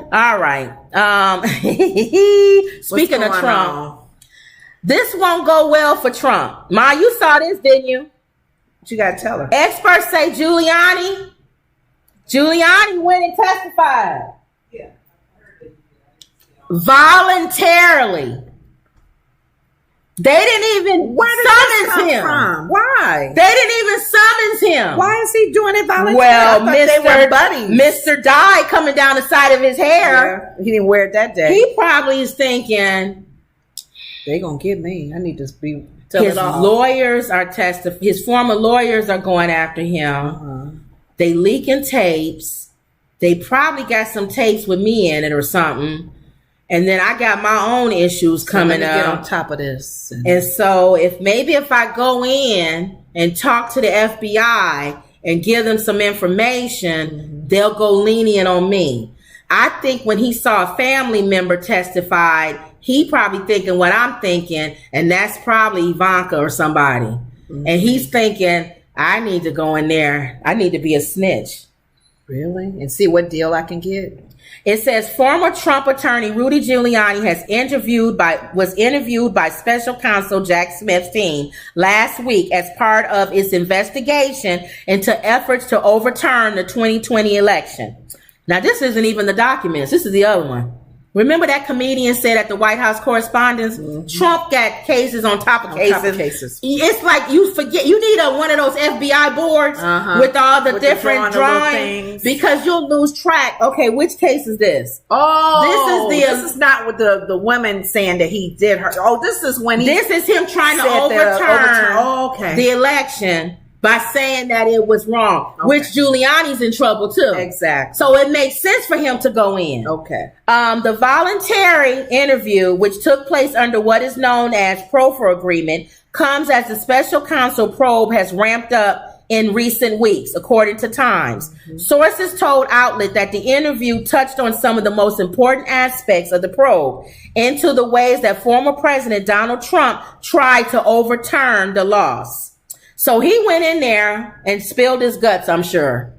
What? All right. Speaking of Trump, this won't go well for Trump. Ma, you saw this, didn't you? What you got to tell her? Experts say Giuliani went and testified. Yeah. Voluntarily. They didn't even summons him. From? Why? They didn't even summons him. Why is he doing it voluntarily? Well, they were buddies. Mr. Dye coming down the side of his hair. Yeah, he didn't wear it that day. He probably is thinking, they gonna get me. I need to be. His lawyers are his former lawyers are going after him. They leaking tapes. They probably got some tapes with me in it or something. And then I got my own issues coming up. Get on top of this. And so if I go in and talk to the FBI and give them some information, they'll go lenient on me. I think when he saw a family member testified, he probably thinking what I'm thinking, and that's probably Ivanka or somebody. And he's thinking, I need to go in there. I need to be a snitch. Really? And see what deal I can get? It says former Trump attorney Rudy Giuliani was interviewed by special counsel Jack Smith's team last week as part of its investigation into efforts to overturn the 2020 election. Now, this isn't even the documents. This is the other one. Remember that comedian said at the White House Correspondence, Trump got cases on top of cases. It's like you forget. You need one of those FBI boards with all the different drawings because you'll lose track. Okay, which case is this? Oh, this is not with the women saying that he did her. Oh, this is when this is him trying to overturn the election by saying that it was wrong, which Giuliani's in trouble too. Exactly. So it makes sense for him to go in. Okay. The voluntary interview, which took place under what is known as proffer agreement, comes as the special counsel probe has ramped up in recent weeks, according to Times. Sources told Outlet that the interview touched on some of the most important aspects of the probe into the ways that former President Donald Trump tried to overturn the laws. So he went in there and spilled his guts, I'm sure.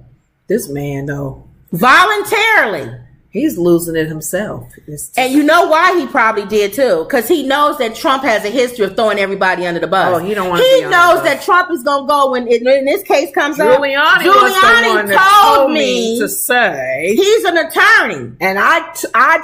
This man, though. Voluntarily. He's losing it himself. And you know why he probably did too? Because he knows that Trump has a history of throwing everybody under the bus. Oh, he don't want to. He knows that Trump is going to go when this case comes up. Giuliani was the one that told me to say he's an attorney, and I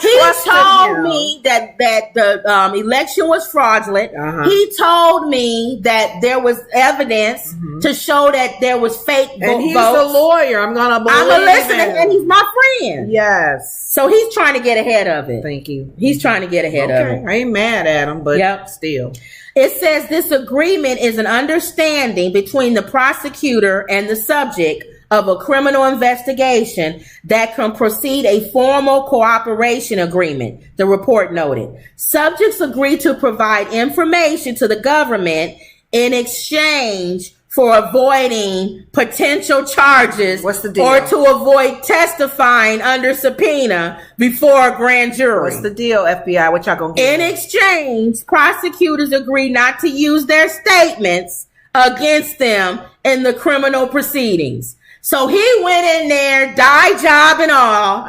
he told me that the election was fraudulent. He told me that there was evidence to show that there was fake votes. And he's a lawyer. I'm going to listen, and he's my friend. Yes. So he's trying to get ahead of it. Thank you. He's trying to get ahead of it. I ain't mad at him, but still. It says this agreement is an understanding between the prosecutor and the subject of a criminal investigation that can precede a formal cooperation agreement, the report noted. Subjects agree to provide information to the government in exchange for avoiding potential charges. What's the deal? Or to avoid testifying under subpoena before a grand jury. What's the deal, FBI? What y'all gonna get? In exchange, prosecutors agree not to use their statements against them in the criminal proceedings. So he went in there, dye job and all,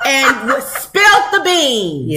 and spilled the beans.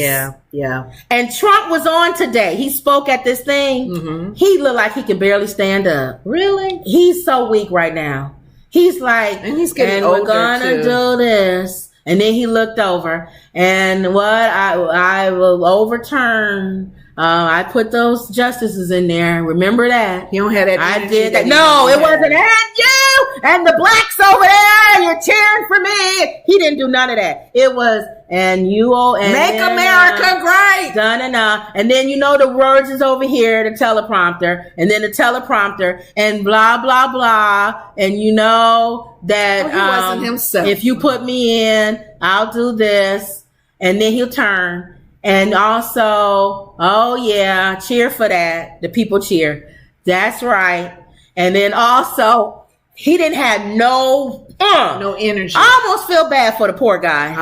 Yeah. And Trump was on today. He spoke at this thing. He looked like he could barely stand up. Really? He's so weak right now. He's like, and he's getting older, we're gonna do this. And then he looked over, and what I will overturn. I put those justices in there. Remember that? You don't have that. I did that. No, it wasn't. And you and the blacks over there. You're cheering for me. He didn't do none of that. It was and you all and make then, America great. And then you know the words is over here, the teleprompter, and then the teleprompter, and blah blah blah. And you know that he wasn't himself. If you put me in, I'll do this, and then he'll turn. And also, oh yeah, cheer for that. The people cheer. That's right. And then also, he didn't have no energy. I almost feel bad for the poor guy.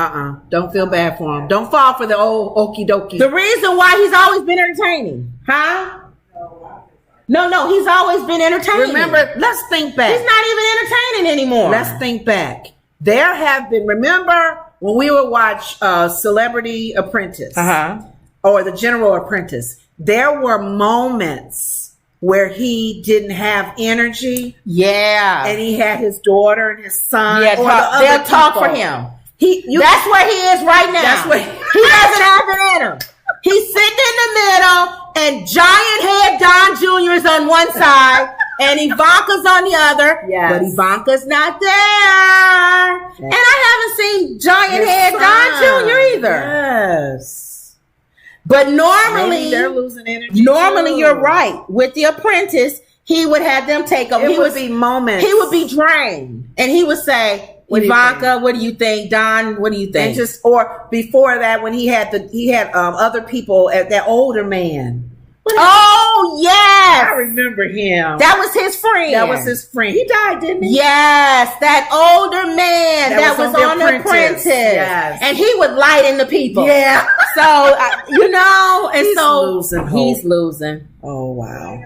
Don't feel bad for him. Don't fall for the old okie dokie. The reason why he's always been entertaining. Huh? No, he's always been entertaining. Remember, let's think back. He's not even entertaining anymore. Let's think back. There have been, remember when we would watch Celebrity Apprentice or The General Apprentice, there were moments where he didn't have energy. Yeah. And he had his daughter and his son. Yeah, they'll talk for him. That's where he is right now. That's where he doesn't have it in him. He's sitting in the middle, and giant head Don Jr. is on one side, and Ivanka's on the other. Yes. But Ivanka's not there. Yes. And I haven't seen giant head Don Jr. either. Yes. But normally, maybe they're losing energy. Normally, too. You're right. With The Apprentice, he would have them take over. It would be moments. He would be drained, and he would say, Ivanka, what do you think? Don, what do you think? And or before that, when he had other people, that older man. Oh yes, I remember him. That was his friend. He died, didn't he? Yes, that older man that was on The Apprentice. Yes. And he would lighten the people. Yeah. So he's losing. Oh wow.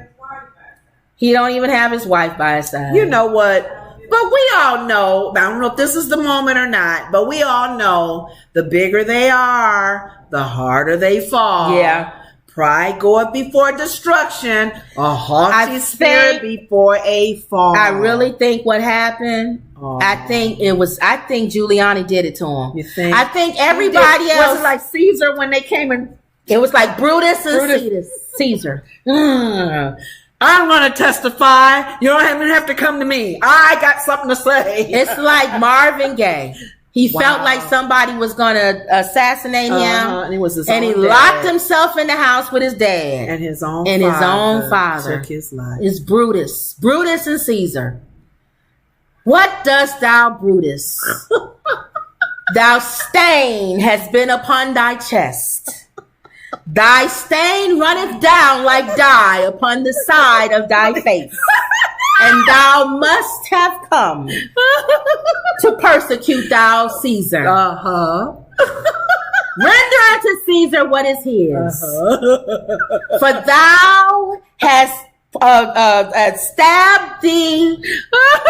He don't even have his wife by his side. You know what? But we all know, I don't know if this is the moment or not, but we all know the bigger they are, the harder they fall. Yeah. Pride goeth before destruction, a haughty spirit before a fall. I really think what happened, I think Giuliani did it to him. You think? I think everybody else. Was it like Caesar when they came in? It was like Brutus and Caesar. I'm going to testify. You don't even have to come to me. I got something to say. It's like Marvin Gaye. He felt like somebody was going to assassinate him. And he was locked himself in the house with his dad. And his own father took his life. It's Brutus. Brutus and Caesar. What dost thou, Brutus? Thou stain has been upon thy chest. Thy stain runneth down like dye upon the side of thy face, and thou must have come to persecute thou Caesar. Render unto Caesar what is his. For thou hast stabbed thee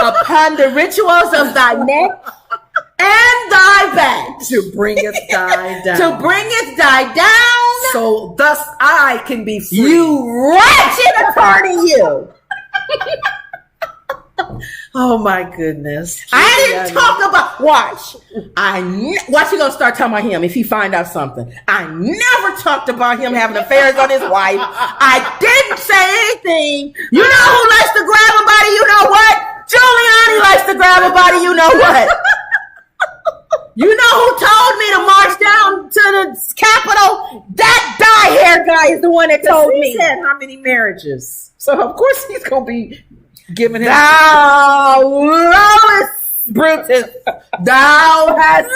upon the rituals of thy neck and thy back to bring it thy down. So thus I can be free. You wretched attorney, you. Oh my goodness. I didn't talk about, watch you gonna start talking about him if he find out something. I never talked about him having affairs on his wife. I didn't say anything. You know who likes to grab a body, you know what? Giuliani likes to grab a body, you know what? You know who told me to march down to the Capitol? That dye-haired guy is the one that told me. He said how many marriages. So of course he's going to be giving him. Thou lowest Brutus, thou hast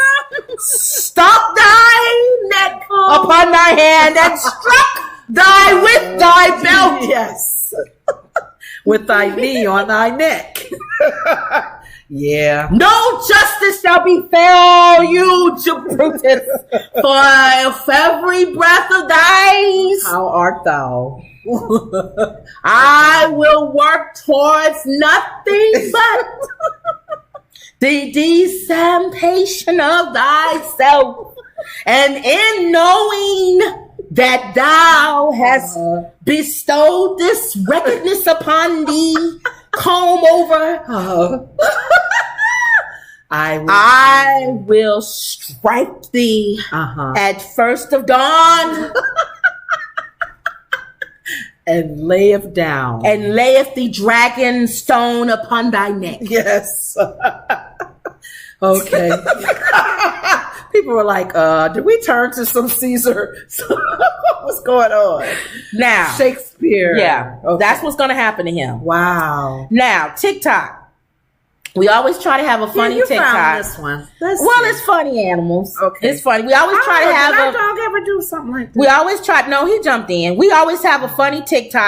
stopped thy neck upon thy hand and struck thy with thy belt. Yes. With thy knee on thy neck. Yeah. No justice shall befall you, Brutus, for if every breath of thine. How art thou? I will work towards nothing but the dissipation of thyself, and in knowing that thou hast bestowed this wickedness upon thee, comb over. I will strike thee at first of dawn. And layeth down. And layeth the dragon stone upon thy neck. Yes. Okay. People were like, did we turn to some Caesar? What's going on? Now. Shakespeare. Yeah. Okay. That's what's going to happen to him. Wow. Now, TikTok. We always try to have a funny TikTok. Found this one. It's funny animals. Okay. It's funny. We always try to have Did our dog ever do something like that? We always try. No, he jumped in. We always have a funny TikTok.